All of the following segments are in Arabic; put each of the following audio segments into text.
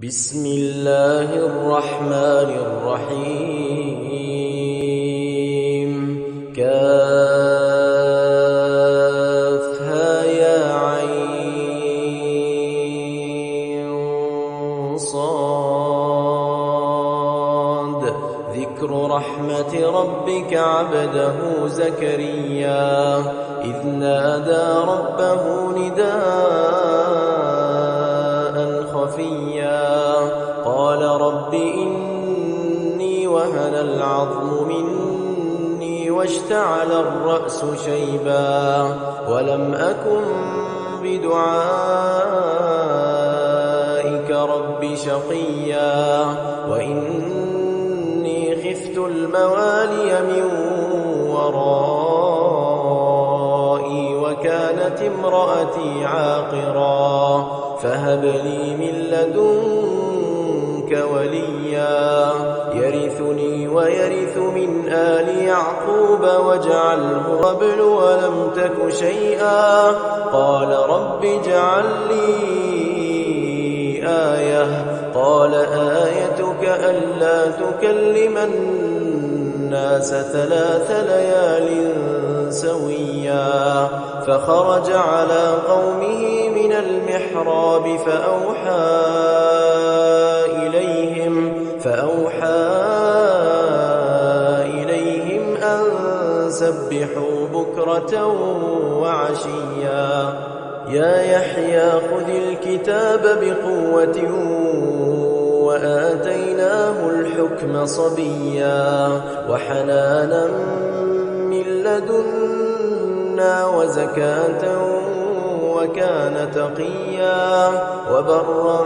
بسم الله الرحمن الرحيم كافها يا عين صاد ذكر رحمة ربك عبده زكريا إذ نادى ربه نداء خفيا قال رب إني وهن العظم مني واشتعل الرأس شيبا ولم أكن بدعائك رب شقيا وإني خفت الموالي من ورائي وكانت امرأتي عاقرا فهب لي من لدنك وليا يرثني ويرث من آل يعقوب واجعله ربل ولم تك شيئا قال رب اجعل لي آية قال آيتك ألا تكلم الناس 3 ليال سويا فخرج على قومه من المحراب فأوحى إليهم أن سبحوا بكرة وعشيا يا يحيى خذ الكتاب بقوة وآتيناه الحكم صبيا وحنانا من لدنا وزكاة وكان تقيا وبرا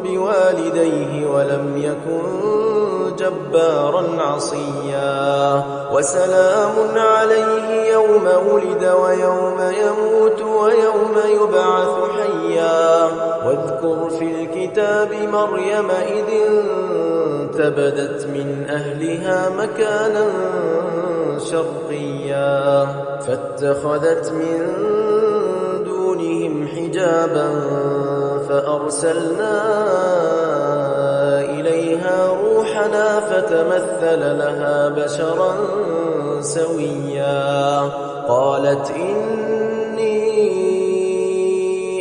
بوالديه ولم يكن جبارا عصيا وسلام عليه يوم ولد ويوم يموت ويوم يبعث حيا واذكر في الكتاب مريم إذ انتبذت من أهلها مكانا شرقيا فاتخذت من دونهم حجابا فأرسلنا إليها روحنا فتمثل لها بشرا سويا قالت إني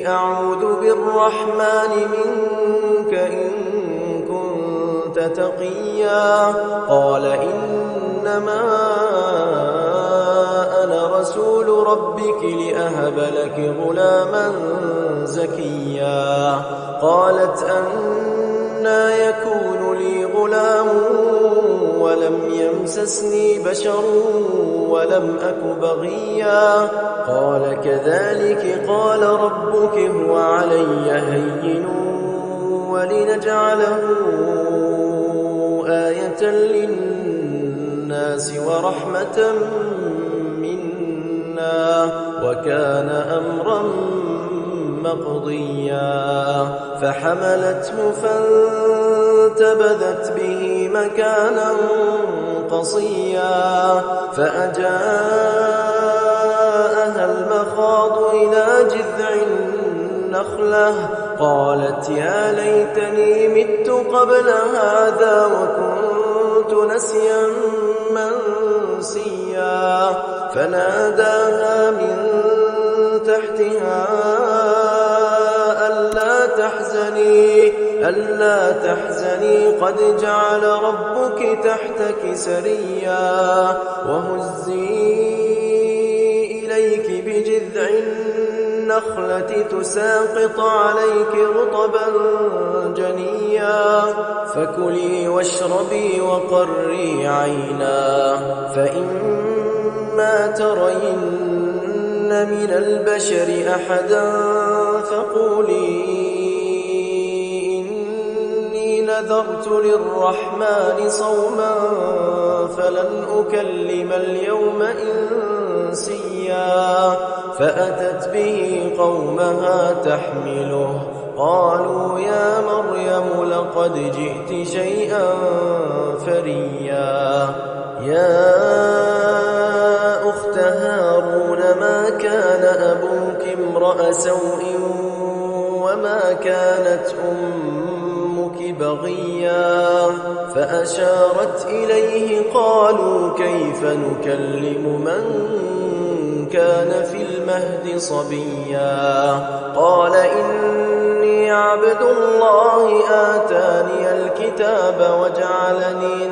أعوذ بالرحمن منك إن كنت تقيا قال إنما أنا رسول ربك لأهب لك غلاما زكيا قالت أنى يكون لي غلام ولم يمسسني بشر ولم أك بغيا قال كذلك قال ربك هو علي هين ولنجعله آية للناس ورحمة منا وكان أمرا مقضيا فحملته فانتبذت به مكانا قصيا فأجاءها المخاض إلى جذع النخلة قالت يا ليتني مت قبل هذا وكنت نسيا منسيا فناداها من تحتها ألا تحزني قد جعل ربك تحتك سريا وهزي إليك بجذع النخلة تساقط عليك رطبا جنيا فكلي واشربي وقري عينا فإما ترين من البشر أحدا فقولي إني نذرت للرحمن صوما فلن أكلم اليوم إنسيا فأتت به قومها تحمله قالوا يا مريم لقد جئت شيئا فريا يا أخت هارون ما كان أبوك امرأ سوء وما كانت أمك بغيا فأشارت إليه قالوا كيف نكلم من كان في المهد صبيا قال إني عبد الله آتاني الكتاب وجعلني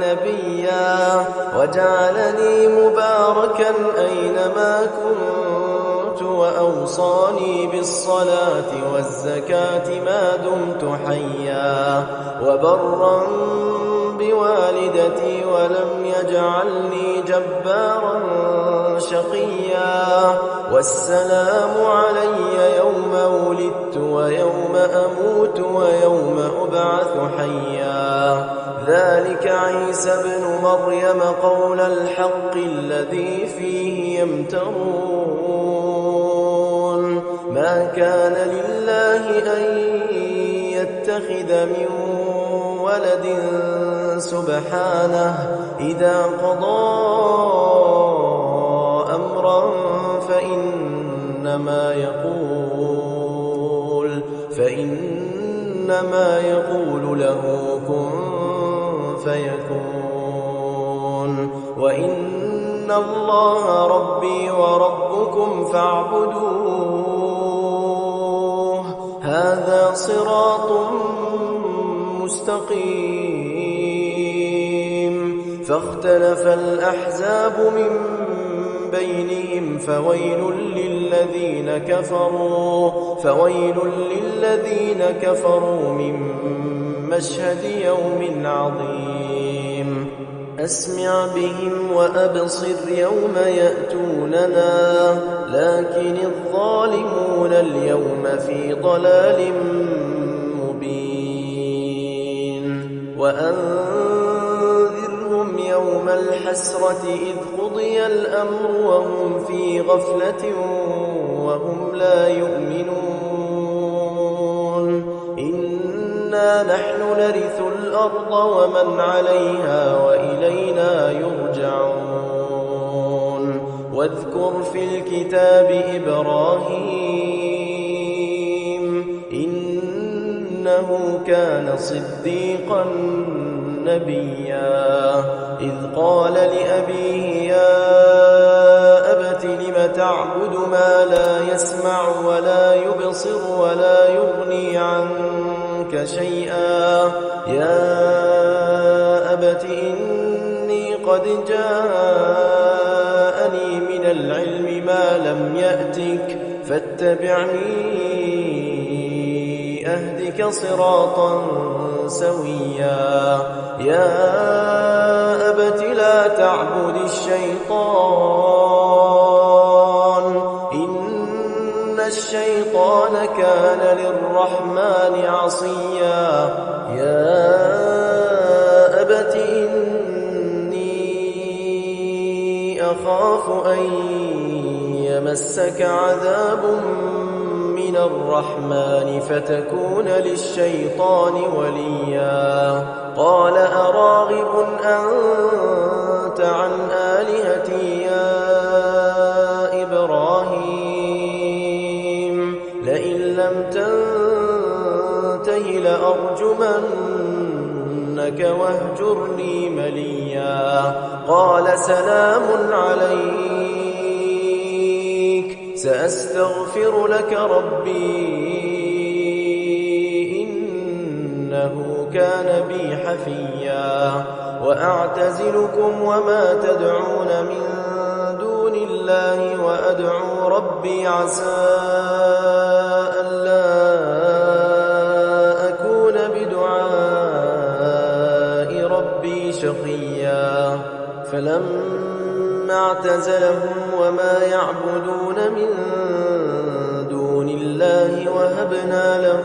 مباركا أينما كنت وأوصاني بالصلاة والزكاة ما دمت حيا وبرا بوالدتي ولم يجعلني جبارا شقيا والسلام علي يوم ولدت ويوم أموت ويوم أبعث حيا ذلك عيسى ابن مريم قول الحق الذي فيه يمترون ما كان لله أن يتخذ من ولد سبحانه إذا قضى أمرا فإنما يقول له كن فيكون وإن الله ربي وربكم فاعبدوه هذا صراط مستقيم فاختلف الأحزاب من بينهم فويل للذين كفروا من مشهد يوم عظيم أسمع بهم وأبصر يوم يأتوننا لكن الظالمون اليوم في ضلال مبين وأنذرهم يوم الحسرة إذ قضي الأمر وهم في غفلة وهم لا يؤمنون إنا نحن نرث الأرض ومن عليها وإلينا يرجعون واذكر في الكتاب إبراهيم إنه كان صديقا نبيا إذ قال لأبيه يا أبت لم تعبد ما لا يسمع ولا يبصر ولا يغني عنك شيئا يا أبت إني قد جاءني من العلم ما لم يأتك فاتبعني أهدك صراطا سويا يا أبت لا تعبد الشيطان إن الشيطان كان للرحمن عصيا يا أبت إني أخاف أن يمسك عذاب من الرحمن فتكون للشيطان وليا قال أراغب أنت عن آلهتي يا إبراهيم لئن لم تنته لأرجمنك واهجرني مليا قال سلام عليك سأستغفر لك ربي إنه كان بي حفيا وأعتزلكم وما تدعون من دون الله وأدعو ربي عسى ألا أكون بدعاء ربي شقيا فلما اعتزلهم وما يعبدون من دون الله وهبنا له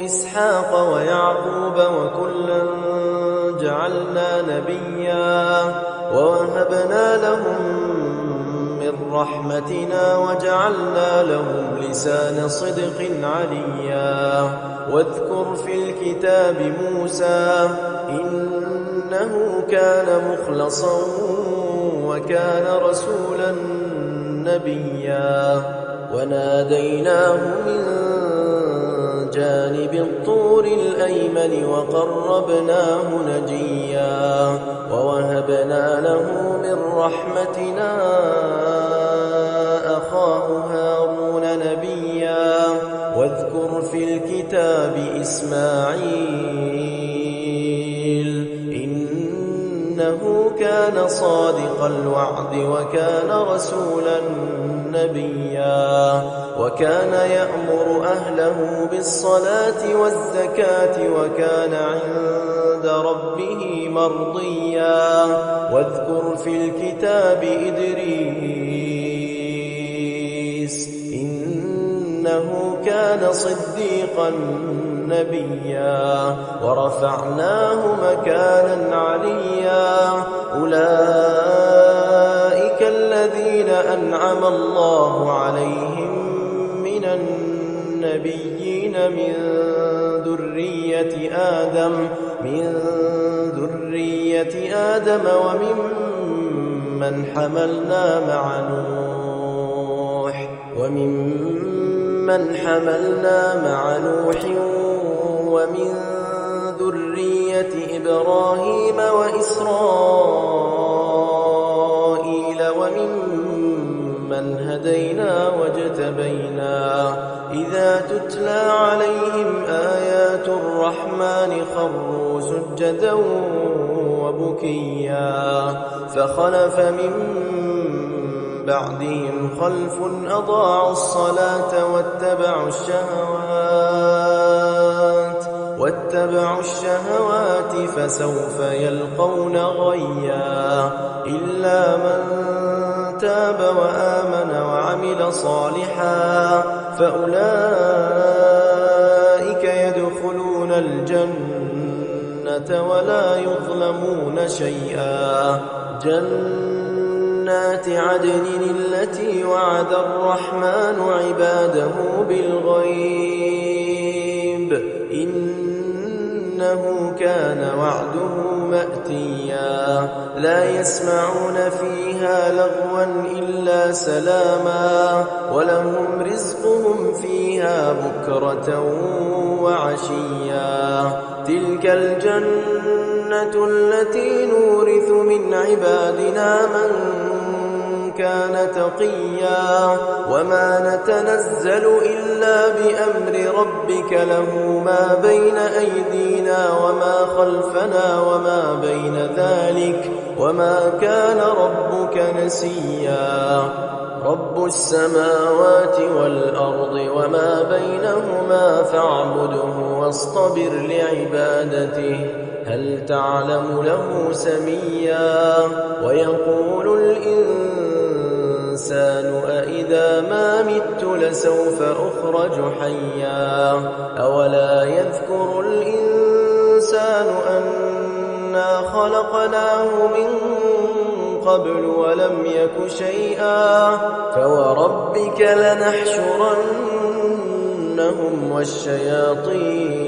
إسحاق ويعقوب وكلا جعلنا نبيا ووهبنا لهم من رحمتنا وجعلنا لهم لسان صدق عليا واذكر في الكتاب موسى إنه كان مخلصا وكان رسولا نبيا وناديناه من جانب الطور الأيمن وقربناه نجيا ووهبنا له من رحمتنا أخاه هارون نبيا واذكر في الكتاب إسماعيل إنه كان صادق الوعد وكان رسولا نبيا وكان يأمر أهله بالصلاة والزكاة وكان عند ربه مرضيا واذكر في الكتاب إدريس إنه كان صديقا نبيا ورفعناه مكانا عليا أولئك الذين أنعم الله عليهم من النبيين من ذرية آدم وممن حملنا مع نوح ومن ذرية إبراهيم وإسرائيل وممن هدينا واجتبينا إذا تتلى عليهم آيات الرحمن خروا سجدا وبكيا فخلف من بعدهم خلف أضاعوا الصلاة واتبعوا الشهوات فسوف يلقون غيا إلا من تاب وآمن وعمل صالحا فأولئك يدخلون الجنة ولا يظلمون شيئا جنات عدن التي وعد الرحمن عباده بالغيب إنه كان وعده مأتيا لا يسمعون فيها لغوا إلا سلاما ولهم رزقهم فيها بكرة وعشيا تلك الجنة التي نورث من عبادنا من كان تقيا وما نتنزل إلا بأمر ربك له ما بين أيدينا وما خلفنا وما بين ذلك وما كان ربك نسيا رب السماوات والأرض وما بينهما فاعبده واصطبر لعبادته هل تعلم له سميا ويقول الإنسان أإذا ما مت لسوف أخرج حيا أولا يذكر الإنسان أنا خلقناه من قبل ولم يك شيئا فوربك لنحشرنهم والشياطين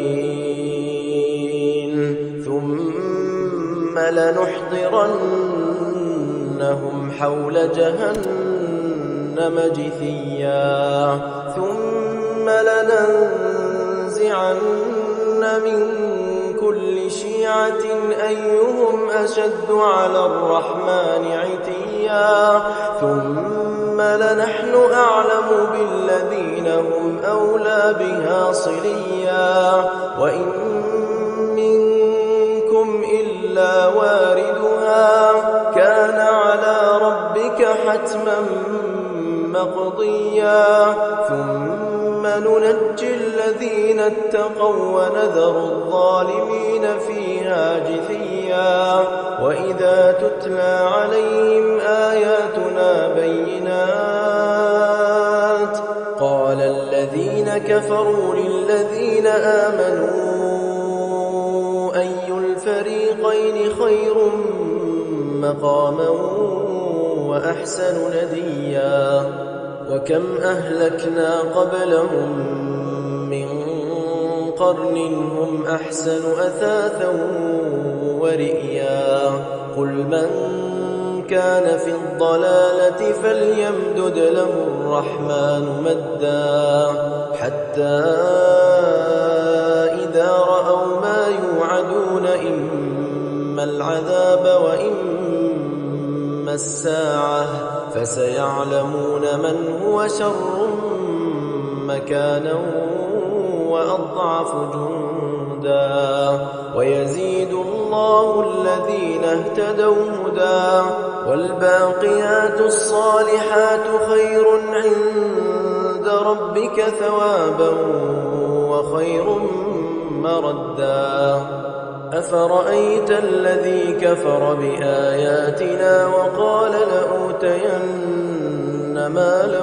ثم لنحضرنهم حول جهنم جثيا ثم لننزعن من كل شيعة أيهم أشد على الرحمن عتيا ثم لنحن أعلم بالذين هم أولى بها صليا وإن منكم إلا واردها كان على ربك حتما مقضيا ثم ننجي الذين اتقوا ونذر الظالمين فيها جثيا وإذا تتلى عليهم آياتنا بينات قال الذين كفروا للذين آمنوا أي الفريقين خير مقاما وأحسن نديا وكم أهلكنا قبلهم من قرن هم أحسن أثاثا ورئيا قل من كان في الضلالة فليمدد له الرحمن مدا حتى العذاب وإما الساعة فسيعلمون من هو شر مكانا وأضعف جندا ويزيد الله الذين اهتدوا هدى والباقيات الصالحات خير عند ربك ثوابا وخير مردا أفرأيت الذي كفر بآياتنا وقال لأوتين مالا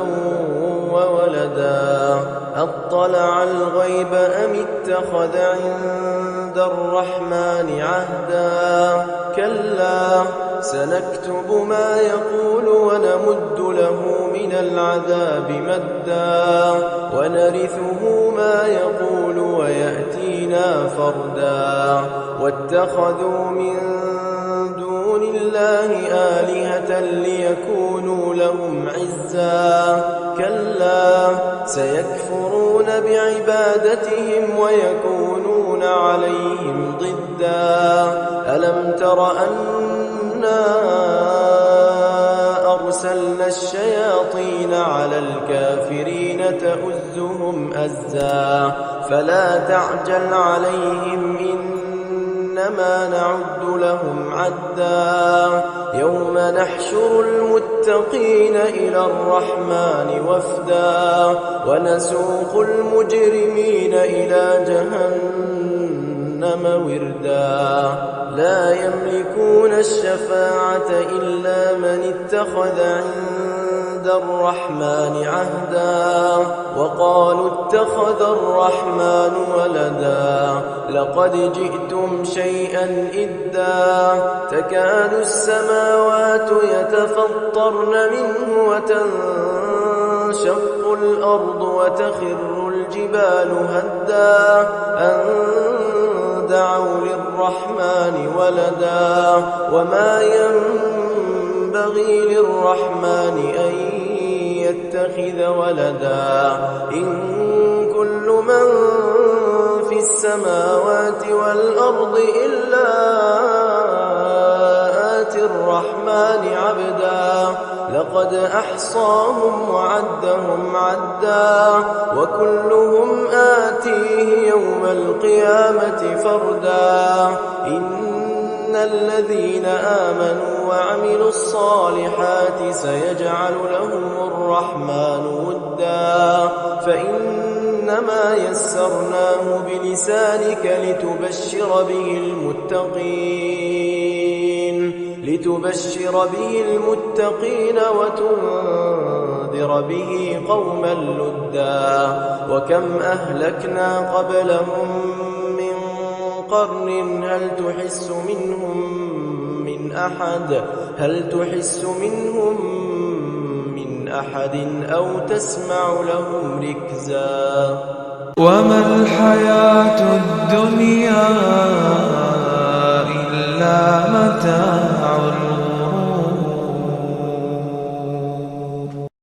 وولدا أطلع الغيب أم اتخذ عند الرحمن عهدا كلا سنكتب ما يقول ونمد له من العذاب مدا ونرثه ما يقول ويأتينا فردا واتخذوا من دون الله آلهة ليكونوا لهم عزا كلا سيكفرون بعبادتهم ويكونون عليهم ضدا ألم تر أنا أرسلنا الشياطين على الكافرين تؤزهم أزا فلا تعجل عليهم إنما نعد لهم عدا يوم نحشر المتقين إلى الرحمن وفدا ونسوق المجرمين إلى جهنم وردا لا يملكون الشفاعة إلا من اتخذ عند الرحمن عهدا وقالوا اتخذ الرحمن ولدا لقد جئتم شيئا إدا تكاد السماوات يتفطرن منه وتنشق الأرض وتخر الجبال هدا أن دعوا للرحمن ولدا وما ينبغي للرحمن أن يتخذ ولدا إن كل من في السماوات والأرض إلا آتي الرحمن عبدا لقد أحصاهم وعدهم عدا وكلهم آتيه يوم القيامة فردا إن الذين آمنوا وعملوا الصالحات سيجعل لهم الرحمن ودا فإنما يسرناه بلسانك لتبشر به المتقين وتنذر به قوما لدا وكم أهلكنا قبلهم من قرن هل تحس منهم من أحد أو تسمع لهم ركزا وما الحياة الدنيا إلا متاع